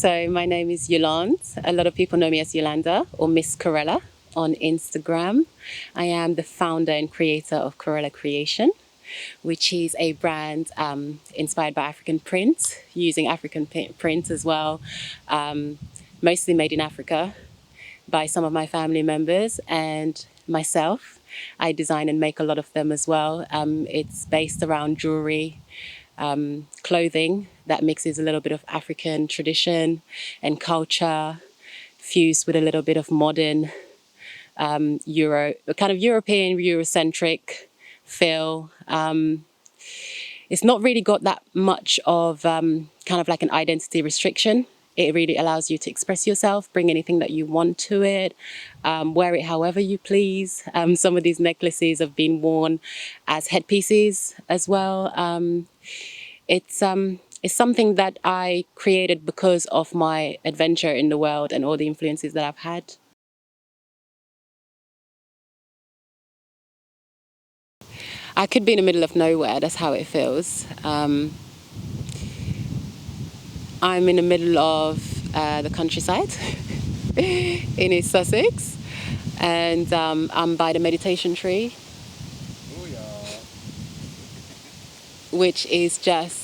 So my name is Yolande. A lot of people know me as Yolanda or Miss Carella on Instagram. I am the founder and creator of Carella Creation, which is a brand inspired by African print, using African print as well, mostly made in Africa by some of my family members and myself. I design and make a lot of them as well. It's based around jewelry, clothing that mixes a little bit of African tradition and culture, fused with a little bit of modern kind of European, Eurocentric feel. It's not really got that much of kind of like an identity restriction. It really allows you to express yourself, bring anything that you want to it, wear it however you please. Some of these necklaces have been worn as headpieces as well. It's something that I created because of my adventure in the world and all the influences that I've had. I could be in the middle of nowhere, that's how it feels. I'm in the middle of the countryside in East Sussex, and I'm by the meditation tree, which is just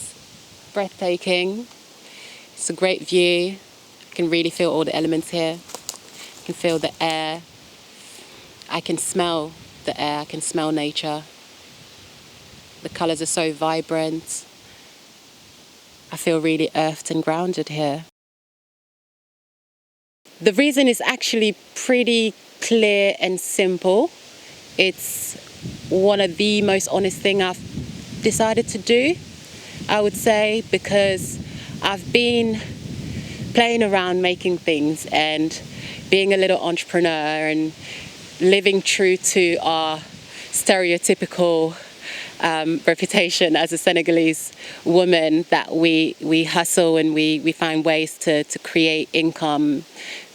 breathtaking. It's a great view. I can really feel all the elements here. I can feel the air. I can smell the air. I can smell nature. The colours are so vibrant. I feel really earthed and grounded here. The reason is actually pretty clear and simple. It's one of the most honest things I've decided to do, I would say, because I've been playing around making things and being a little entrepreneur and living true to our stereotypical reputation as a Senegalese woman, that we hustle and we find ways to create income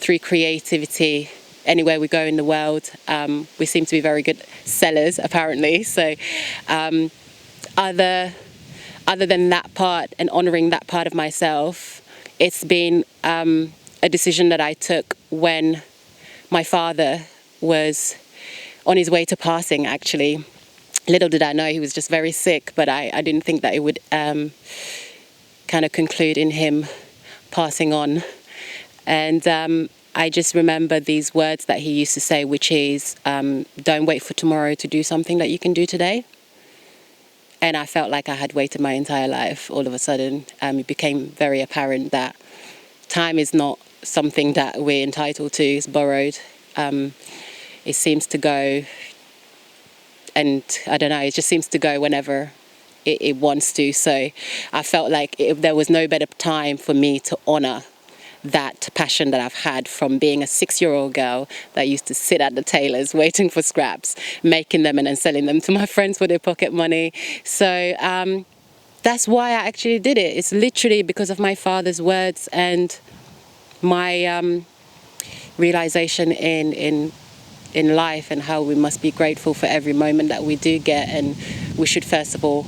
through creativity anywhere we go in the world. We seem to be very good sellers, apparently. So other than that part and honouring that part of myself, it's been a decision that I took when my father was on his way to passing, actually. Little did I know he was just very sick, but I didn't think that it would kind of conclude in him passing on. And I just remember these words that he used to say, which is, don't wait for tomorrow to do something that you can do today. And I felt like I had waited my entire life. All of a sudden, it became very apparent that time is not something that we're entitled to, it's borrowed. It seems to go, and I don't know, it just seems to go whenever it wants to. So I felt like there was no better time for me to honour that passion that I've had from being a 6-year-old girl that used to sit at the tailors waiting for scraps, making them and then selling them to my friends for their pocket money. So that's why I actually did it. It's literally because of my father's words and my realization in life and how we must be grateful for every moment that we do get, and we should first of all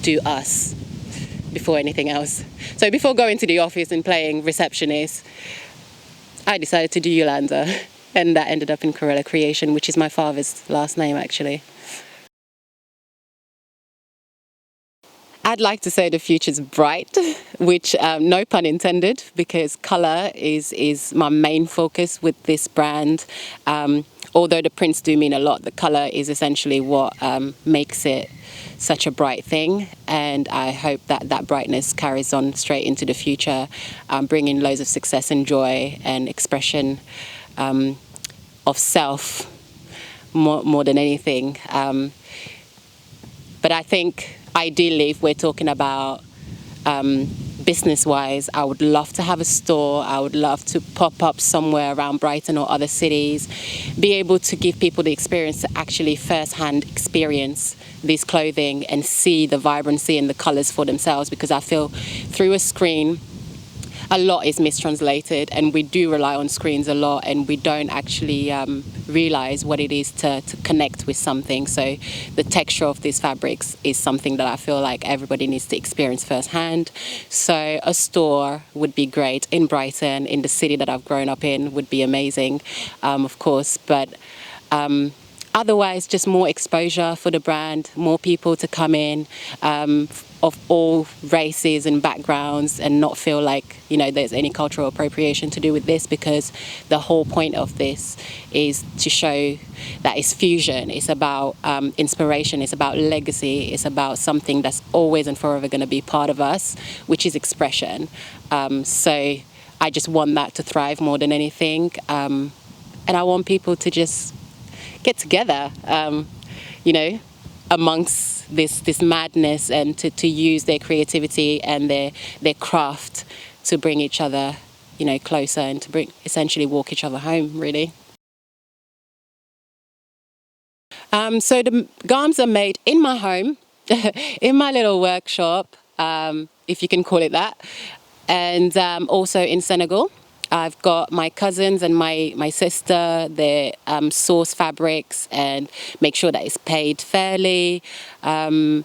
do us before anything else. So before going to the office and playing receptionist, I decided to do Yolanda, and that ended up in Carella Creation, which is my father's last name, actually. I'd like to say the future's bright, which no pun intended, because colour is my main focus with this brand. Although the prints do mean a lot, the colour is essentially what makes it such a bright thing. And I hope that that brightness carries on straight into the future, bringing loads of success and joy and expression of self more than anything. But I think ideally, if we're talking about business-wise, I would love to have a store. I would love to pop up somewhere around Brighton or other cities, be able to give people the experience to actually first-hand experience this clothing and see the vibrancy and the colours for themselves, because I feel through a screen, a lot is mistranslated, and we do rely on screens a lot, and we don't actually realize what it is to connect with something. So the texture of these fabrics is something that I feel like everybody needs to experience firsthand. So a store would be great in Brighton, in the city that I've grown up in, would be amazing, of course. But otherwise, just more exposure for the brand, more people to come in of all races and backgrounds, and not feel like, you know, there's any cultural appropriation to do with this, because the whole point of this is to show that it's fusion. It's about inspiration. It's about legacy. It's about something that's always and forever going to be part of us, which is expression. So I just want that to thrive more than anything. And I want people to just get together, you know, amongst this madness, and to use their creativity and their craft to bring each other, you know, closer, and to essentially walk each other home, really. So the garms are made in my home, in my little workshop, if you can call it that, and also in Senegal. I've got my cousins and my sister. They source fabrics and make sure that it's paid fairly. Some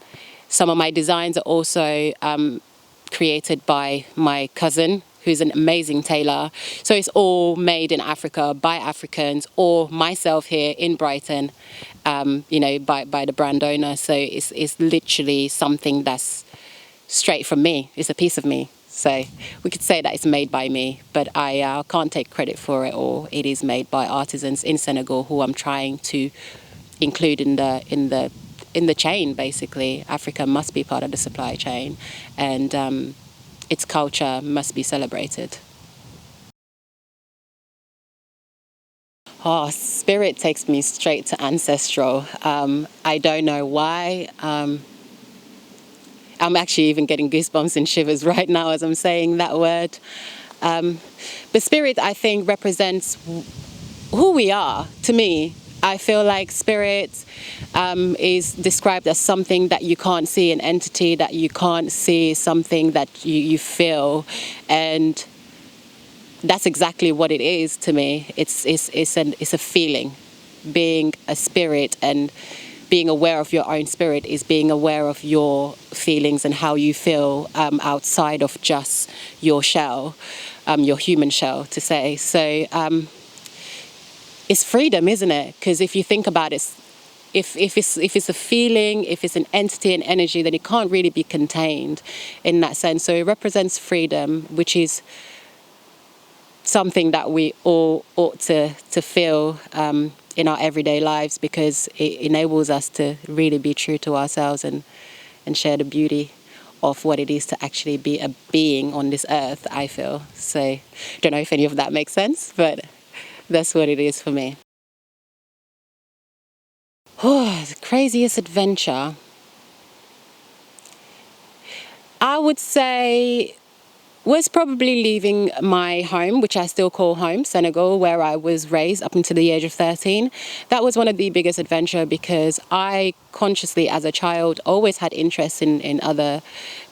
of my designs are also created by my cousin, who's an amazing tailor. So it's all made in Africa by Africans, or myself here in Brighton, you know, by the brand owner. So it's literally something that's straight from me. It's a piece of me. So we could say that it's made by me, but I can't take credit for it all. It is made by artisans in Senegal, who I'm trying to include in the chain. Basically, Africa must be part of the supply chain, and its culture must be celebrated. Oh, spirit takes me straight to ancestral. I don't know why. I'm actually even getting goosebumps and shivers right now as I'm saying that word. But spirit, I think, represents who we are. To me, I feel like spirit is described as something that you can't see, an entity that you can't see, something that you feel. And that's exactly what it is to me. It's a feeling. Being a spirit and being aware of your own spirit is being aware of your feelings and how you feel outside of just your shell, your human shell, to say. So it's freedom, isn't it? Because if you think about it, if it's a feeling, if it's an entity, an energy, then it can't really be contained in that sense. So it represents freedom, which is something that we all ought to feel in our everyday lives, because it enables us to really be true to ourselves and share the beauty of what it is to actually be a being on this earth, I feel. So don't know if any of that makes sense, but that's what it is for me. Oh, the craziest adventure. I would say was probably leaving my home, which I still call home, Senegal, where I was raised up until the age of 13. That was one of the biggest adventures, because I consciously, as a child, always had interest in other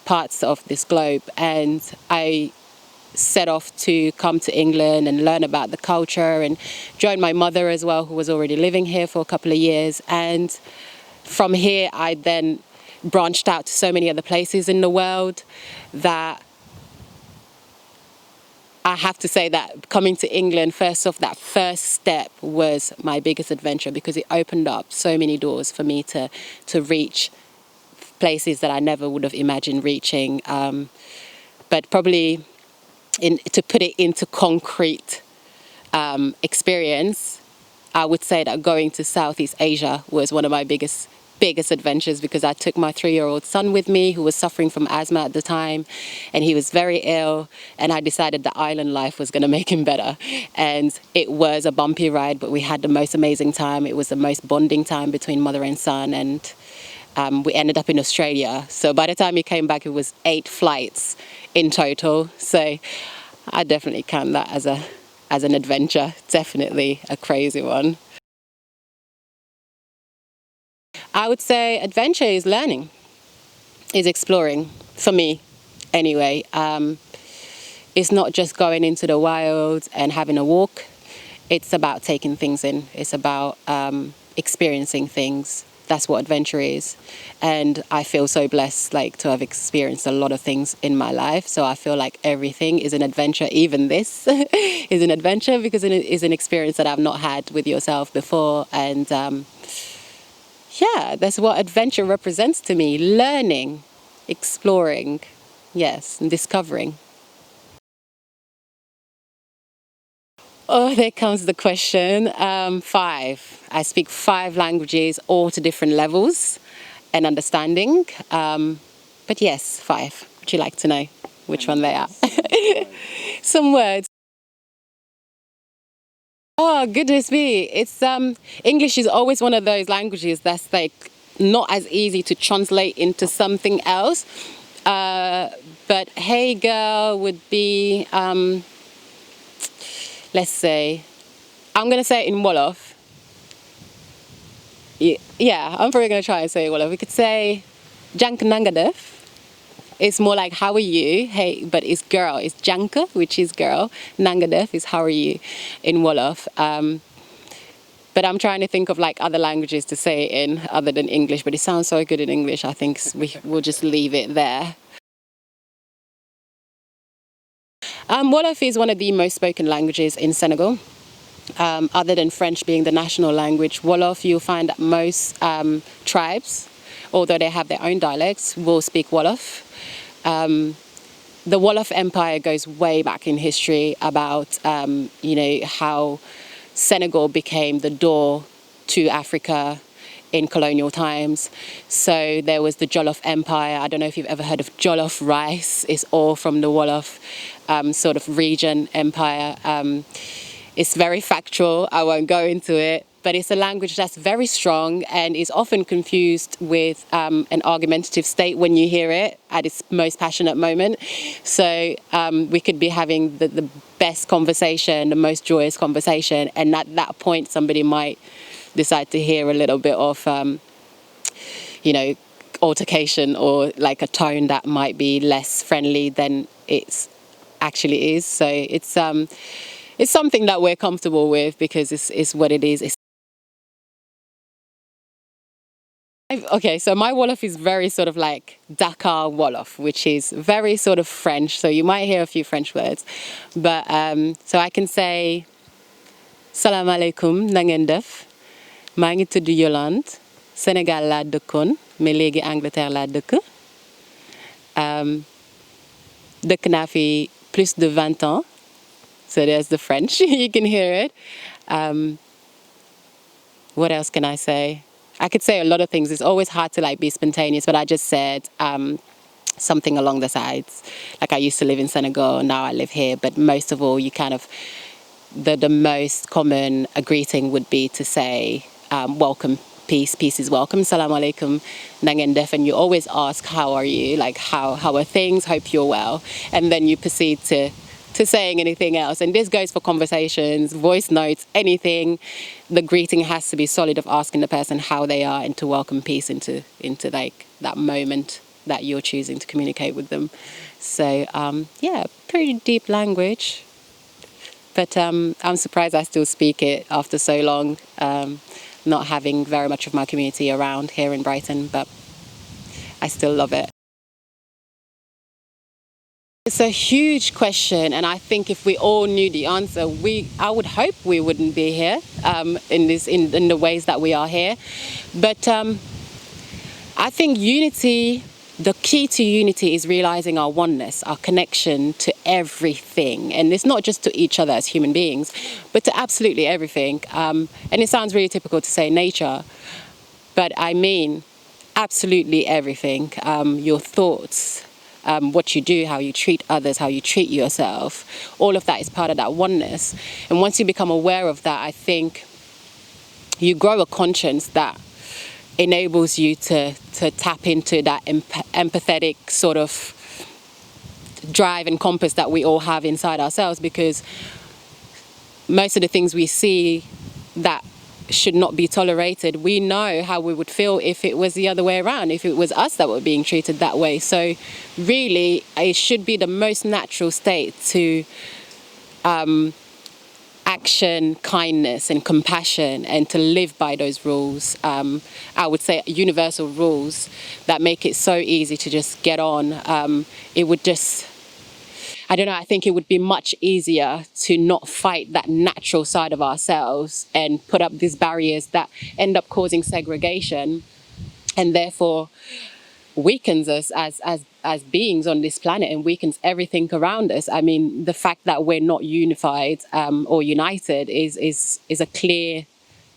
parts of this globe. And I set off to come to England and learn about the culture, and join my mother as well, who was already living here for a couple of years. And from here, I then branched out to so many other places in the world that I have to say that coming to England, first off, that first step was my biggest adventure, because it opened up so many doors for me to reach places that I never would have imagined reaching. But probably to put it into concrete experience, I would say that going to Southeast Asia was one of my biggest adventures, because I took my 3-year-old son with me, who was suffering from asthma at the time, and he was very ill, and I decided that island life was going to make him better. And it was a bumpy ride, but we had the most amazing time. It was the most bonding time between mother and son, and we ended up in Australia. So by the time he came back, it was 8 flights in total. So I definitely count that as an adventure, definitely a crazy one. I would say adventure is learning, is exploring, for me anyway. it's not just going into the wild and having a walk. It's about taking things in. It's about experiencing things. That's what adventure is. And I feel so blessed, like, to have experienced a lot of things in my life. So I feel like everything is an adventure. Even this is an adventure because it is an experience that I've not had with yourself before. And yeah, that's what adventure represents to me. Learning, exploring, yes, and discovering. Oh, there comes the question. Five. I speak five languages, all to different levels and understanding. But yes, five. Would you like to know which one they are? Some words. Oh, goodness me. It's English is always one of those languages that's like not as easy to translate into something else. But hey girl would be, let's say, I'm going to say it in Wolof. Yeah, I'm probably going to try and say it Wolof. We could say Jank Nangadef. It's more like how are you? Hey, but it's girl. It's Janka, which is girl. Nangadef is how are you in Wolof. But I'm trying to think of like other languages to say it in other than English. But it sounds so good in English. I think we'll just leave it there. Wolof is one of the most spoken languages in Senegal. Other than French being the national language, Wolof, you'll find that most tribes, although they have their own dialects, will speak Wolof. The Wolof Empire goes way back in history about, how Senegal became the door to Africa in colonial times. So there was the Jollof Empire. I don't know if you've ever heard of Jollof rice. It's all from the Wolof sort of region empire. It's very factual. I won't go into it. But it's a language that's very strong and is often confused with an argumentative state when you hear it at its most passionate moment. So we could be having the best conversation, the most joyous conversation, and at that point somebody might decide to hear a little bit of, altercation or like a tone that might be less friendly than it actually is. So it's something that we're comfortable with because it's what it is. Okay, so my Wolof is very sort of like Dakar Wolof, which is very sort of French. So you might hear a few French words. But so I can say, Salam alaikum, na ngeen def. Maa ngi tudd Yolande. Sénégal laa dëkkoon, mais léegi Angleterre laa dëkk. Dëkk naa fi plus de 20 ans. So there's the French. You can hear it. What else can I say? I could say a lot of things. It's always hard to like be spontaneous, but I just said something along the sides. Like I used to live in Senegal, now I live here. But most of all, you kind of, the most common greeting would be to say welcome, peace is welcome, salam alaikum, na ngeen def, and you always ask how are you, like how are things, hope you're well, and then you proceed to saying anything else. And this goes for conversations, voice notes, anything. The greeting has to be solid of asking the person how they are and to welcome peace into like that moment that you're choosing to communicate with them. So yeah, pretty deep language. But I'm surprised I still speak it after so long, not having very much of my community around here in Brighton, but I still love it. It's a huge question, and I think if we all knew the answer, I would hope we wouldn't be here in the ways that we are here. But I think unity, the key to unity is realizing our oneness, our connection to everything. And it's not just to each other as human beings, but to absolutely everything. And it sounds really typical to say nature, but I mean absolutely everything. Your thoughts, what you do, how you treat others, how you treat yourself, all of that is part of that oneness. And once you become aware of that, I think you grow a conscience that enables you to tap into that empathetic sort of drive and compass that we all have inside ourselves, because most of the things we see that should not be tolerated. We know how we would feel if it was the other way around, if it was us that were being treated that way. So really, it should be the most natural state to action, kindness and compassion, and to live by those rules. I would say universal rules that make it so easy to just get on. It would just, I don't know, I think it would be much easier to not fight that natural side of ourselves and put up these barriers that end up causing segregation and therefore weakens us as beings on this planet and weakens everything around us. I mean, the fact that we're not unified or united is a clear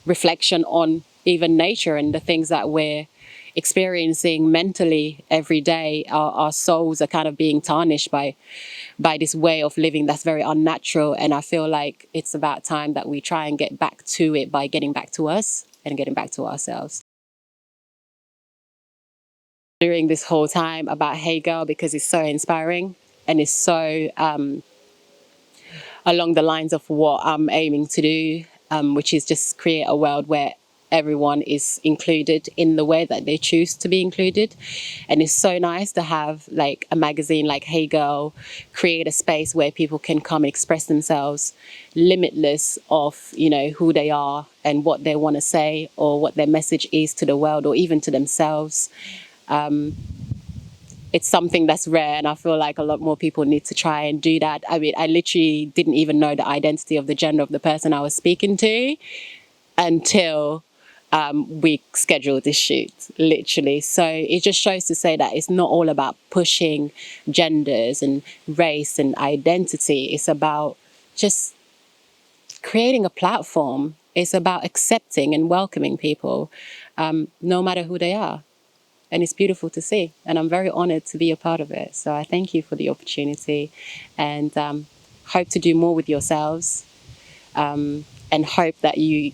reflection on even nature and the things that we're experiencing mentally every day. Our souls are kind of being tarnished by this way of living that's very unnatural, and I feel like it's about time that we try and get back to it by getting back to us and getting back to ourselves. During this whole time about Hey Girl, because it's so inspiring and it's so along the lines of what I'm aiming to do, which is just create a world where everyone is included in the way that they choose to be included. And it's so nice to have like a magazine like Hey Girl create a space where people can come and express themselves limitless of, you know, who they are and what they want to say or what their message is to the world or even to themselves. It's something that's rare, and I feel like a lot more people need to try and do that. I mean, I literally didn't even know the identity of the gender of the person I was speaking to until we scheduled this shoot, literally. So it just shows to say that it's not all about pushing genders and race and identity. It's about just creating a platform. It's about accepting and welcoming people, no matter who they are. And it's beautiful to see. And I'm very honored to be a part of it. So I thank you for the opportunity and hope to do more with yourselves and hope that you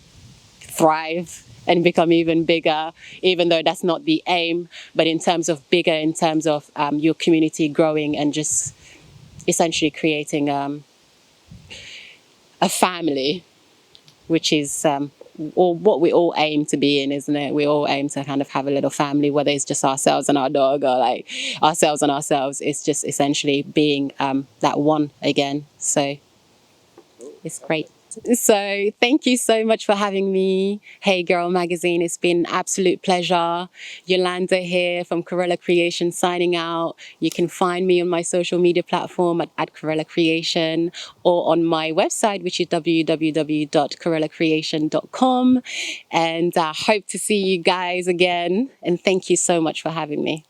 thrive and become even bigger, even though that's not the aim, but in terms of bigger, in terms of your community growing and just essentially creating a family, which is or what we all aim to be in, isn't it? We all aim to kind of have a little family, whether it's just ourselves and our dog or like ourselves and ourselves. It's just essentially being that one again. So it's great. So thank you so much for having me. Hey Girl Magazine, it's been an absolute pleasure. Yolanda here from Carella Creation signing out. You can find me on my social media platform at Carella Creation or on my website, which is www.carellacreation.com. And I hope to see you guys again. And thank you so much for having me.